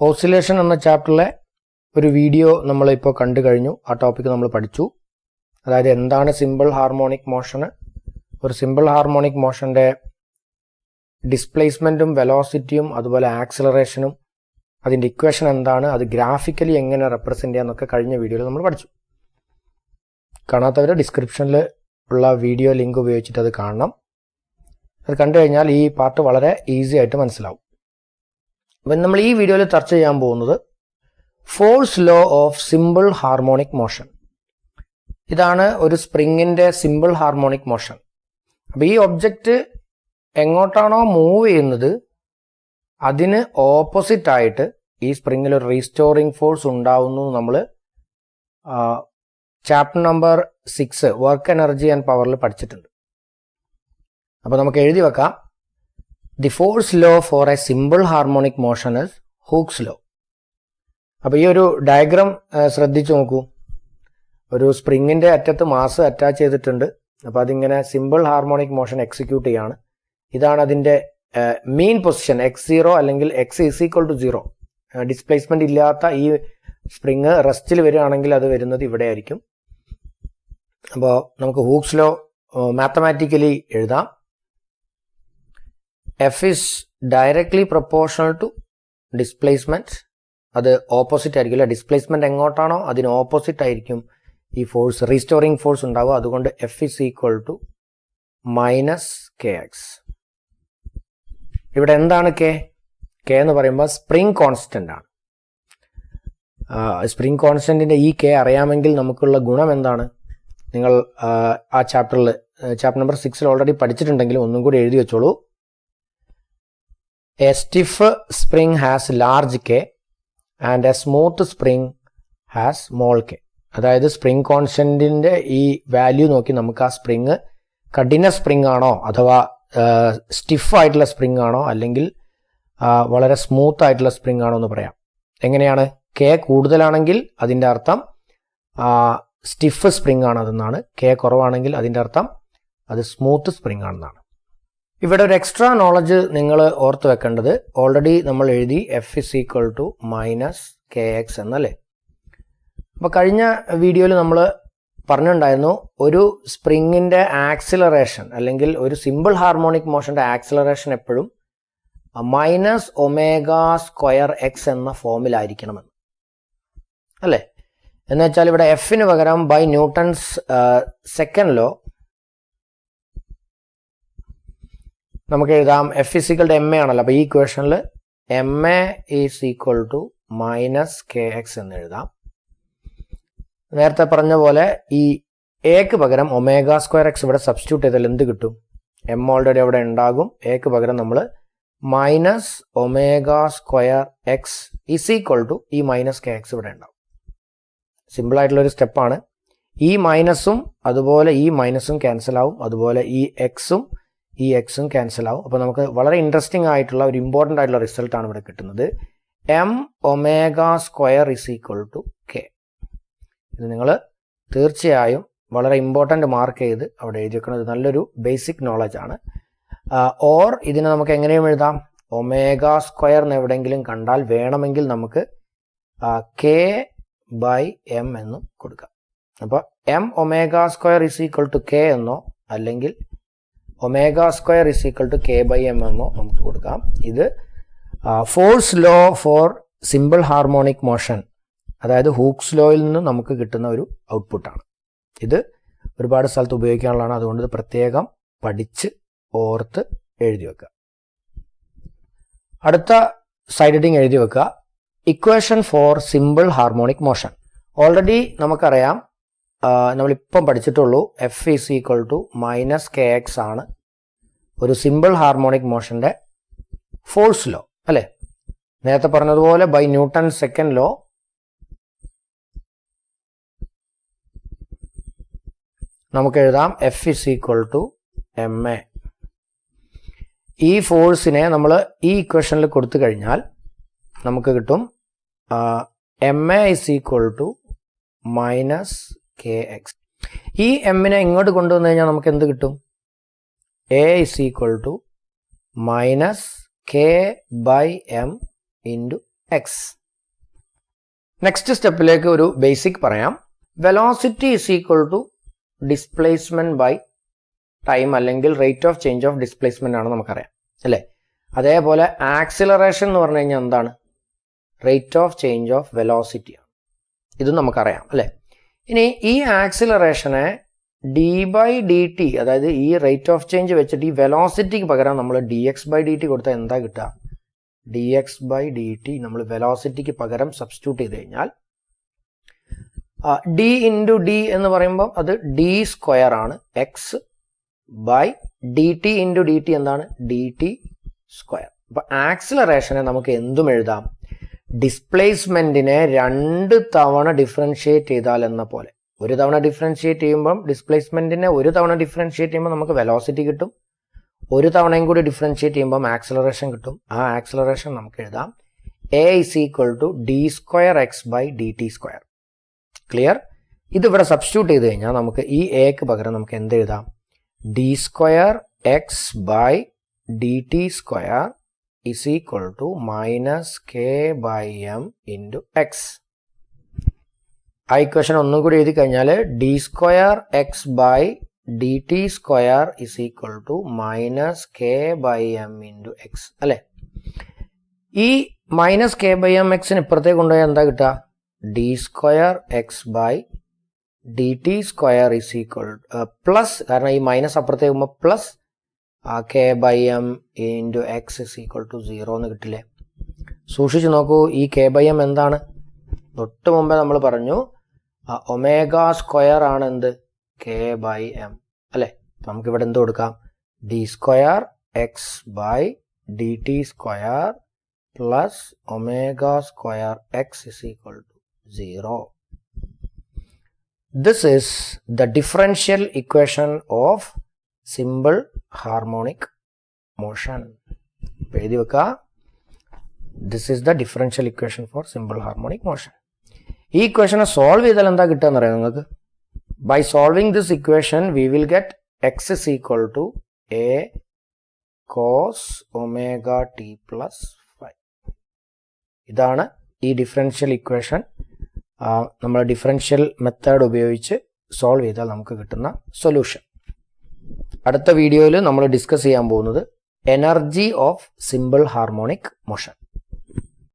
Oscillation എന്ന ചാപ്റ്ററിലെ ഒരു video നമ്മളിപ്പോൾ കണ്ടു കഴിഞ്ഞു. ആ ടോപ്പിക്ക് നമ്മൾ പഠിച്ചു. അതായത് എന്താണ് സിമ്പിൾ ഹാർമോണിക് മോഷൻ, ഒരു സിമ്പിൾ ഹാർമോണിക് മോഷൻ്റെ ഡിസ്പ്ലേസ്മെൻറ്റും വെലോസിറ്റിയും അതുപോലെ ആക്സിലറേഷനും അതിൻ്റെ ഇക്വേഷൻ എന്താണ്, അത് ഗ്രാഫിക്കലി എങ്ങനെ റെപ്രസെൻ്റ് ചെയ്യാമെന്നൊക്കെ കഴിഞ്ഞ വീഡിയോയിൽ നമ്മൾ പഠിച്ചു. കാണാത്തവർ ഡിസ്ക്രിപ്ഷനിൽ ഉള്ള വീഡിയോ ലിങ്ക് ഉപയോഗിച്ചിട്ട് അത് കാണണം. അത് കണ്ടു കഴിഞ്ഞാൽ ഈ പാർട്ട് വളരെ ഈസി ആയിട്ട് മനസ്സിലാവും. അപ്പം നമ്മൾ ഈ വീഡിയോയിൽ ചർച്ച ചെയ്യാൻ പോകുന്നത് force law of simple harmonic motion. ഇതാണ് ഒരു സ്പ്രിങ്ങിൻ്റെ സിമ്പിൾ ഹാർമോണിക് മോഷൻ. അപ്പോൾ ഈ ഒബ്ജക്റ്റ് എങ്ങോട്ടാണോ മൂവ് ചെയ്യുന്നത് അതിന് ഓപ്പോസിറ്റ് ആയിട്ട് ഈ സ്പ്രിങ്ങിൽ ഒരു റീസ്റ്റോറിംഗ് ഫോഴ്സ് ഉണ്ടാവുന്നു. നമ്മൾ chapter number 6 work energy and പവറിൽ പഠിച്ചിട്ടുണ്ട്. അപ്പോൾ നമുക്ക് എഴുതി വെക്കാം. The force law for a simple harmonic motion is Hooke's law. അപ്പോൾ ഈ ഒരു ഡയഗ്രാം ശ്രദ്ധിച്ചു നോക്കൂ. ഒരു സ്പ്രിങ്ങിൻ്റെ അറ്റത്ത് മാസ് അറ്റാച്ച് ചെയ്തിട്ടുണ്ട്. അപ്പോൾ അതിങ്ങനെ സിമ്പിൾ ഹാർമോണിക് മോഷൻ എക്സിക്യൂട്ട് ചെയ്യാണ്. ഇതാണ് അതിൻ്റെ മീൻ പൊസിഷൻ x0 അല്ലെങ്കിൽ x=0. ഡിസ്പ്ലേസ്മെന്റ് ഇല്ലാത്ത ഈ സ്പ്രിങ് റെസ്റ്റിൽ വരികയാണെങ്കിൽ അത് വരുന്നത് ഇവിടെ ആയിരിക്കും. അപ്പോൾ നമുക്ക് ഹൂക്സ് ലോ മാത്തമാറ്റിക്കലി എഴുതാം. F is directly proportional to displacement. അത് ഓപ്പോസിറ്റ് ആയിരിക്കില്ല. ഡിസ്പ്ലേസ്മെന്റ് എങ്ങോട്ടാണോ അതിന് ഓപ്പോസിറ്റ് ആയിരിക്കും ഈ ഫോഴ്സ്, റീസ്റ്റോറിംഗ് ഫോഴ്സ് ഉണ്ടാവുക. അതുകൊണ്ട് F is equal to -kx. ഇവിടെ എന്താണ് കെ എന്ന് പറയുമ്പോൾ സ്പ്രിംഗ് കോൺസ്റ്റന്റ് ആണ്. സ്പ്രിംഗ് കോൺസ്റ്റന്റിന്റെ ഈ കെ അറിയാമെങ്കിൽ നമുക്കുള്ള ഗുണം എന്താണ്? നിങ്ങൾ ആ ചാപ്റ്റർ നമ്പർ 6 ഓൾറെഡി പഠിച്ചിട്ടുണ്ടെങ്കിൽ ഒന്നും കൂടി എഴുതി വെച്ചോളൂ. A stiff spring has large K and A smooth spring has small K. അതായത് സ്പ്രിംഗ് കോൺസ്റ്റന്റിന്റെ ഈ വാല്യൂ നോക്കി നമുക്ക് ആ സ്പ്രിംഗ് കഠിന സ്പ്രിംഗ് ആണോ അഥവാ സ്റ്റിഫ് ആയിട്ടുള്ള സ്പ്രിംഗ് ആണോ അല്ലെങ്കിൽ വളരെ സ്മൂത്ത് ആയിട്ടുള്ള സ്പ്രിംഗ് ആണോ എന്ന് പറയാം. എങ്ങനെയാണ്? കെ കൂടുതലാണെങ്കിൽ അതിൻ്റെ അർത്ഥം സ്റ്റിഫ് സ്പ്രിംഗ് ആണ് അതെന്നാണ്. കെ കുറവാണെങ്കിൽ അതിൻ്റെ അർത്ഥം അത് സ്മൂത്ത് സ്പ്രിംഗ് ആണെന്നാണ്. ഇവിടെ ഒരു എക്സ്ട്രാ നോളജ് നിങ്ങൾ ഓർത്ത് വെക്കേണ്ടത്, ഓൾറെഡി നമ്മൾ എഴുതി F is equal to -kx എന്നല്ലേ. അപ്പോൾ കഴിഞ്ഞ വീഡിയോയിൽ നമ്മൾ പറഞ്ഞിട്ടുണ്ടായിരുന്നു ഒരു സ്പ്രിങ്ങിൻ്റെ ആക്സിലറേഷൻ അല്ലെങ്കിൽ ഒരു സിമ്പിൾ ഹാർമോണിക് മോഷൻ്റെ ആക്സിലറേഷൻ എപ്പോഴും -ω²x എന്ന ഫോമിലായിരിക്കണമെന്ന് അല്ലേ. എന്ന് വെച്ചാൽ ഇവിടെ എഫിന് പകരം ബൈ ന്യൂട്ടൺസ് സെക്കൻഡ് ലോ നമുക്ക് എഴുതാം എഫ് ഇസിക്കൽ ടു ma ആണല്ലോ. അപ്പോൾ ഈ ഇക്വേഷനിൽ ma is equal to -kx എന്ന് എഴുതാം. നേരത്തെ പറഞ്ഞ പോലെ ഈ എക്ക് പകരം ω²x ഇവിടെ സബ്സ്റ്റിറ്റ്യൂട്ട് ചെയ്താൽ എന്ത് കിട്ടും? m ഓൾറെഡി അവിടെ ഉണ്ടാകും. എക്ക് പകരം നമ്മൾ -ω²x ഈസ് ഈക്വൽ ടു ഈ -kx ഇവിടെ ഉണ്ടാവും. സിമ്പിൾ ആയിട്ടുള്ളൊരു സ്റ്റെപ്പാണ്. ഈ മൈനസും അതുപോലെ ഈ മൈനസും ക്യാൻസൽ ആവും. അതുപോലെ ഈ എക്സും ഈ എക്സും ക്യാൻസൽ ആവും. അപ്പോൾ നമുക്ക് വളരെ ഇൻട്രസ്റ്റിംഗ് ആയിട്ടുള്ള ഒരു ഇമ്പോർട്ടൻ്റ് ആയിട്ടുള്ള റിസൾട്ടാണ് ഇവിടെ കിട്ടുന്നത്. m⍵² is equal to k. ഇത് നിങ്ങൾ തീർച്ചയായും വളരെ ഇമ്പോർട്ടൻ്റ് മാർക്ക് ചെയ്ത് അവിടെ എഴുതി വെക്കുന്നത് നല്ലൊരു ബേസിക് നോളജ് ആണ്. ഓർ ഇതിനെ നമുക്ക് എങ്ങനെയും എഴുതാം. ω² എന്ന് എവിടെയെങ്കിലും കണ്ടാൽ വേണമെങ്കിൽ നമുക്ക് k/m എന്നും കൊടുക്കാം. അപ്പോൾ m⍵² is equal to k എന്നോ അല്ലെങ്കിൽ ω² ഈസ് ഈക്വൽ ടു k/m എന്നോ നമുക്ക് കൊടുക്കാം. ഇത് force law for simple harmonic motion, അതായത് ഹൂക്സ് ലോയിൽ നിന്ന് നമുക്ക് കിട്ടുന്ന ഒരു ഔട്ട്പുട്ടാണ്. ഇത് ഒരുപാട് സ്ഥലത്ത് ഉപയോഗിക്കാനുള്ളതാണ്. അതുകൊണ്ട് ഇത് പ്രത്യേകം പഠിച്ച് ഓർത്ത് എഴുതി വെക്കുക. അടുത്ത സൈഡ് ഹെഡിങ് എഴുതി വെക്കുക, equation for simple harmonic motion. Already നമുക്കറിയാം, നമ്മളിപ്പം പഠിച്ചിട്ടുള്ളൂ F is equal to -kx ആണ് ഒരു സിമ്പിൾ ഹാർമോണിക് മോഷന്റെ ഫോഴ്സ് ലോ അല്ലേ. നേരത്തെ പറഞ്ഞതുപോലെ ബൈ ന്യൂട്ടൺ സെക്കൻഡ് ലോ നമുക്ക് എഴുതാം F is equal to ma. ഈ ഫോഴ്സിനെ നമ്മൾ ഈ ഇക്വേഷനിൽ കൊടുത്തു കഴിഞ്ഞാൽ നമുക്ക് കിട്ടും ma is equal to -kx. ഈ എമ്മിനെ ഇങ്ങോട്ട് കൊണ്ടുവന്നു കഴിഞ്ഞാൽ നമുക്ക് എന്ത് കിട്ടും? a is equal to -k/m × x. Next സ്റ്റെപ്പിലേക്ക് ഒരു ബേസിക് പറയാം. Velocity is equal to displacement by time അല്ലെങ്കിൽ rate of change of displacement ആണ് നമുക്കറിയാം അല്ലേ. അതേപോലെ ആക്സിലറേഷൻ എന്ന് പറഞ്ഞു കഴിഞ്ഞാൽ എന്താണ്? Rate of change of velocity ആണ്. ഇതും നമുക്കറിയാം അല്ലേ. ഇനി ഈ ആക്സിലറേഷനെ ഡി ബൈ ഡി ടി, അതായത് ഈ റേറ്റ് ഓഫ് ചേഞ്ച് വെച്ചിട്ട് ഈ വെലോസിറ്റിക്ക് പകരം നമ്മൾ D X by D T കൊടുത്താൽ എന്താ കിട്ടുക? D X by D T നമ്മൾ വെലോസിറ്റിക്ക് പകരം സബ്സ്റ്റിറ്റ്യൂട്ട് ചെയ്ത് കഴിഞ്ഞാൽ ഡി ഇൻറ്റു ഡി എന്ന് പറയുമ്പോൾ അത് ഡി സ്ക്വയർ ആണ്. X by D t into d t എന്താണ്? D T square. അപ്പൊ ആക്സിലറേഷനെ നമുക്ക് എന്തും എഴുതാം. ഡിസ്പ്ലേസ്മെന്റിനെ 2 തവണ ഡിഫറൻഷിയേറ്റ് ചെയ്താൽ എന്ന പോലെ. ഒരു തവണ ഡിഫറൻഷിയേറ്റ് ചെയ്യുമ്പം ഡിസ്പ്ലേസ്മെന്റിനെ ഒരു തവണ ഡിഫറൻഷിയേറ്റ് ചെയ്യുമ്പോൾ നമുക്ക് വെലോസിറ്റി കിട്ടും. ഒരു തവണയും കൂടി ഡിഫറൻഷിയേറ്റ് ചെയ്യുമ്പോൾ ആക്സിലറേഷൻ കിട്ടും. ആ ആക്സിലറേഷൻ നമുക്ക് എഴുതാം A is equal to D square X by D T square. Clear? ഇതിവിടെ സബ്സ്റ്റിറ്റ്യൂട്ട് ചെയ്ത് കഴിഞ്ഞാൽ നമുക്ക് ഈ എക്ക് പകരം നമുക്ക് എന്ത് എഴുതാം? D square X by D T square is equal to minus k by m into x. ആ ഇക്വേഷൻ ഒന്നും കൂടി എഴുതി കഴിഞ്ഞാൽ D square X by D T square is equal to minus K by M into X അല്ലെ. ഈ minus K by M എക്സിന് ഇപ്പുറത്തേക്ക് കൊണ്ടുപോയാൽ എന്താ കിട്ടുക? D square X by D T square is equal plus, കാരണം ഈ മൈനസ് അപ്പുറത്തേക്ക് പോകുമ്പോൾ plus K by M into X is equal to 0 എന്ന് കിട്ടില്ലേ? സൂക്ഷിച്ചു നോക്കൂ. ഈ കെ ബൈ എം എന്താണ്? തൊട്ട് മുമ്പേ നമ്മൾ പറഞ്ഞു ഒമേഗ സ്ക്വയർ ആണ് എന്ത്? കെ ബൈ എം അല്ലെ. നമുക്കിവിടെ എന്ത് കൊടുക്കാം? D square X by D T square plus omega square X is equal to 0. This is the differential equation of simple harmonic motion. എഴുതി വെക്കുക. This is the differential equation for simple harmonic motion. ഈ ഇക്വേഷനെ solve ചെയ്താൽ എന്താ കിട്ടുക എന്നറിയാം നിങ്ങൾക്ക്? By solving this equation we will get x is equal to a cos omega t plus 5. ഇതാണ് ഈ ഡിഫറൻഷ്യൽ ഇക്വേഷൻ. നമ്മൾ ഡിഫറൻഷ്യൽ മെത്തേഡ് ഉപയോഗിച്ച് സോൾവ് ചെയ്താൽ നമുക്ക് കിട്ടുന്ന സൊല്യൂഷൻ. അടുത്ത വീഡിയോയിൽ നമ്മൾ ഡിസ്കസ് ചെയ്യാൻ പോകുന്നത് energy of simple harmonic motion.